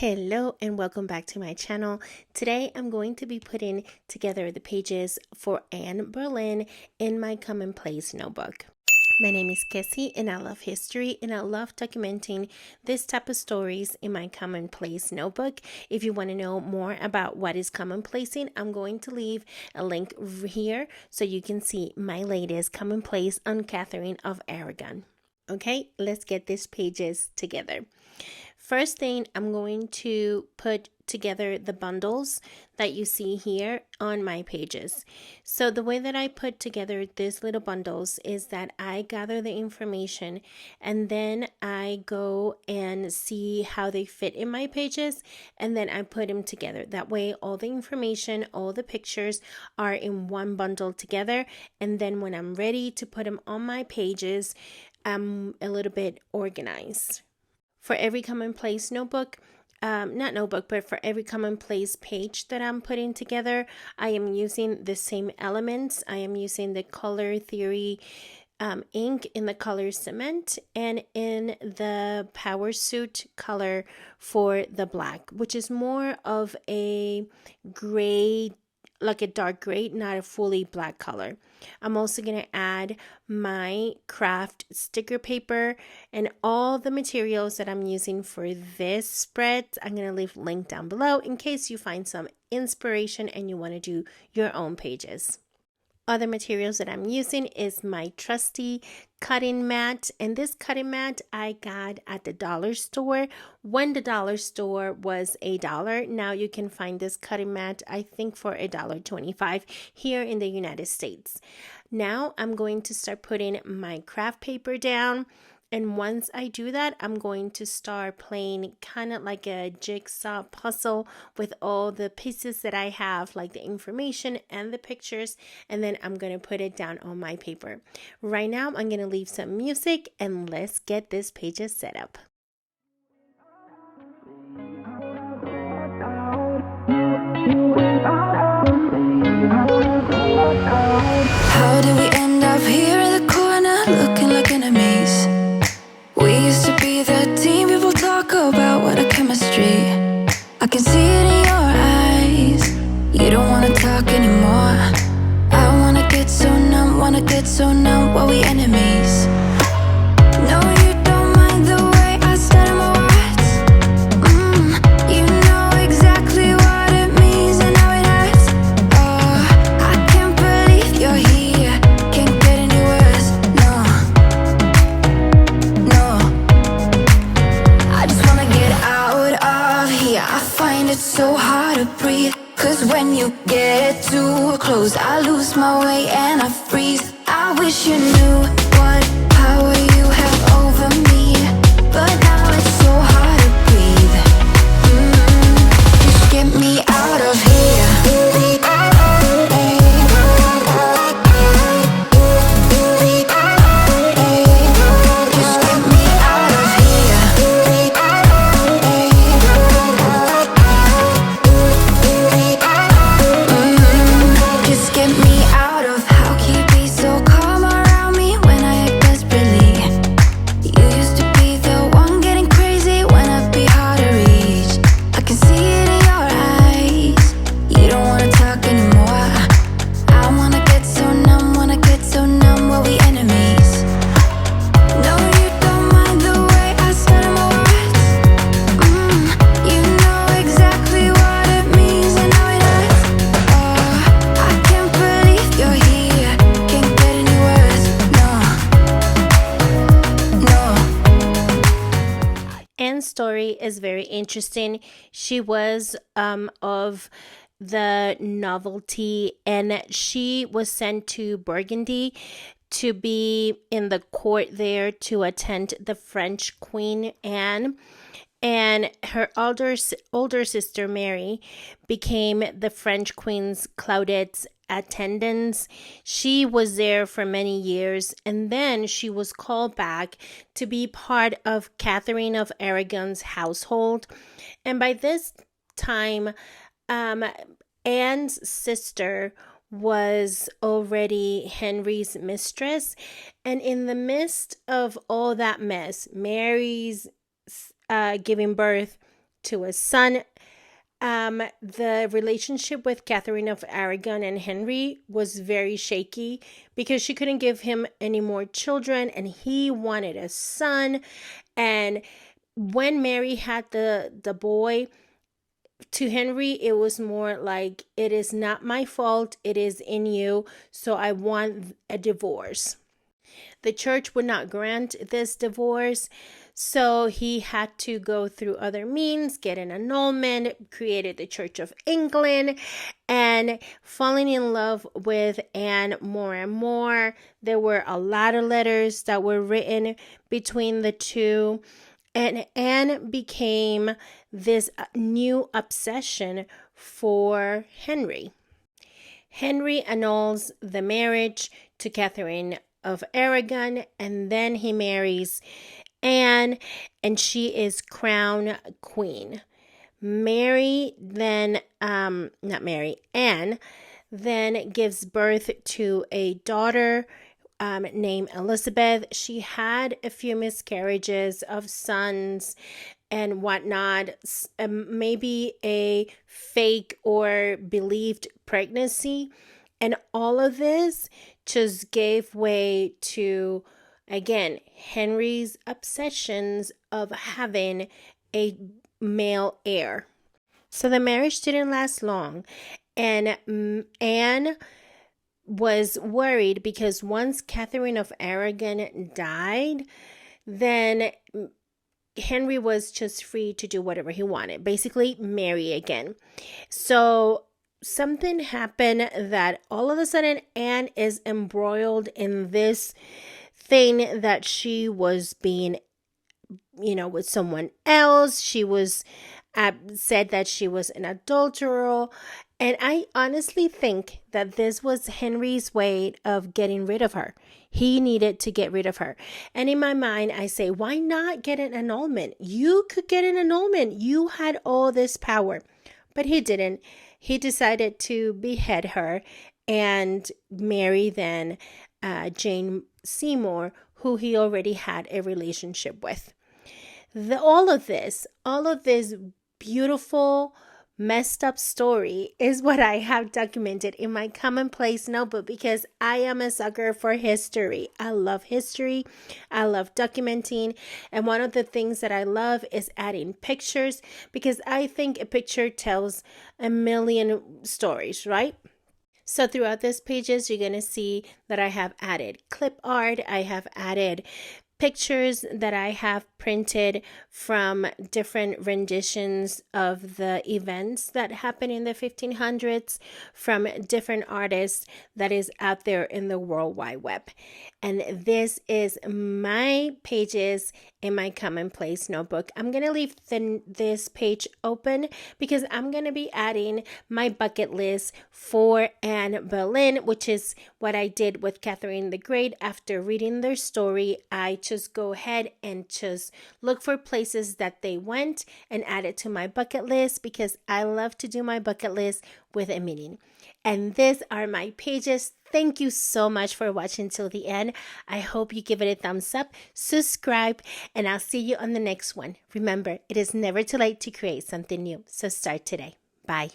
Hello and welcome back to my channel. Today I'm going to be putting together the pages for Anne Boleyn in my Commonplace notebook. My name is Kecie and I love history and I love documenting this type of stories in my Commonplace notebook. If you want to know more about what is commonplacing, I'm going to leave a link here so you can see my latest Commonplace on Catherine of Aragon. Okay, let's get these pages together. First thing, I'm going to put together the bundles that you see here on my pages. So the way that I put together these little bundles is that I gather the information and then I go and see how they fit in my pages and then I put them together. That way all the information, all the pictures are in one bundle together, and then when I'm ready to put them on my pages, I'm a little bit organized. For every Commonplace notebook, but for every Commonplace page that I'm putting together, I am using the same elements. I am using the Color Theory ink in the color cement and in the Power Suit color for the black, which is more of a gray, like a dark gray, not a fully black color. I'm also going to add my craft sticker paper and all the materials that I'm using for this spread. I'm going to leave a link down below in case you find some inspiration and you want to do your own pages. Other materials that I'm using is my trusty cutting mat, and this cutting mat I got at the dollar store when the dollar store was $1. Now you can find this cutting mat I think for $1.25 here in the United States. Now I'm going to start putting my craft paper down, and once I do that, I'm going to start playing kind of like a jigsaw puzzle with all the pieces that I have, like the information and the pictures, and then I'm going to put it down on my paper. Right now, I'm going to leave some music and let's get this pages set up. How did we end up here in the corner looking like enemies? We used to be the team people talk about, what a chemistry. I can see it in your eyes. You don't wanna talk anymore. I wanna get so numb while we enemies. No, you don't mind the way I stutter my words. You know exactly what it means and how it hurts. Oh, I can't believe you're here. Can't get any worse, no. I just wanna get out of here. I find it so hard to breathe, 'cause when you get too close I lose my way and I freeze. I wish you knew what power you have over me, but now it's so hard to breathe. Just get me out of here. Anne's story is very interesting. She was of the novelty, and she was sent to Burgundy to be in the court there to attend the French Queen Anne, and her older sister Mary became the French Queen's Claudette's attendants. She was there for many years, and then she was called back to be part of Catherine of Aragon's household. And by this time, Anne's sister was already Henry's mistress, and in the midst of all that mess, Mary's giving birth to a son. The relationship with Catherine of Aragon and Henry was very shaky because she couldn't give him any more children and he wanted a son. And when Mary had the boy, to Henry, it was more like, it is not my fault, it is in you, so I want a divorce. The church would not grant this divorce, so he had to go through other means, get an annulment, created the Church of England, and falling in love with Anne more and more. There were a lot of letters that were written between the two, and Anne became this new obsession for Henry. Henry annuls the marriage to Catherine of Aragon, and then he marries Anne, and she is crowned queen. Anne then gives birth to a daughter named Elizabeth. She had a few miscarriages of sons and whatnot, maybe a fake or believed pregnancy. And all of this just gave way to, again, Henry's obsessions of having a male heir. So the marriage didn't last long. And Anne was worried because once Catherine of Aragon died, then Henry was just free to do whatever he wanted, basically marry again. So something happened that all of a sudden Anne is embroiled in this thing that she was being, with someone else. She was said that she was an adulterer. And I honestly think that this was Henry's way of getting rid of her. He needed to get rid of her. And in my mind, I say, why not get an annulment? You could get an annulment. You had all this power. But he didn't. He decided to behead her and marry then Jane Seymour, who he already had a relationship with. All of this beautiful, messed up story is what I have documented in my Commonplace notebook because I am a sucker for history. I love history. I love documenting. And one of the things that I love is adding pictures because I think a picture tells a million stories, right? So throughout these pages, you're going to see that I have added clip art. I have added pictures that I have printed from different renditions of the events that happened in the 1500s from different artists that is out there in the World Wide Web. And this is my pages in my Commonplace notebook. I'm going to leave this page open because I'm going to be adding my bucket list for Anne Boleyn, which is what I did with Catherine the Great. After reading their story, I just go ahead and just look for places that they went and add it to my bucket list because I love to do my bucket list with a meaning. And these are my pages. Thank you so much for watching till the end. I hope you give it a thumbs up, subscribe, and I'll see you on the next one. Remember, it is never too late to create something new, so start today. Bye.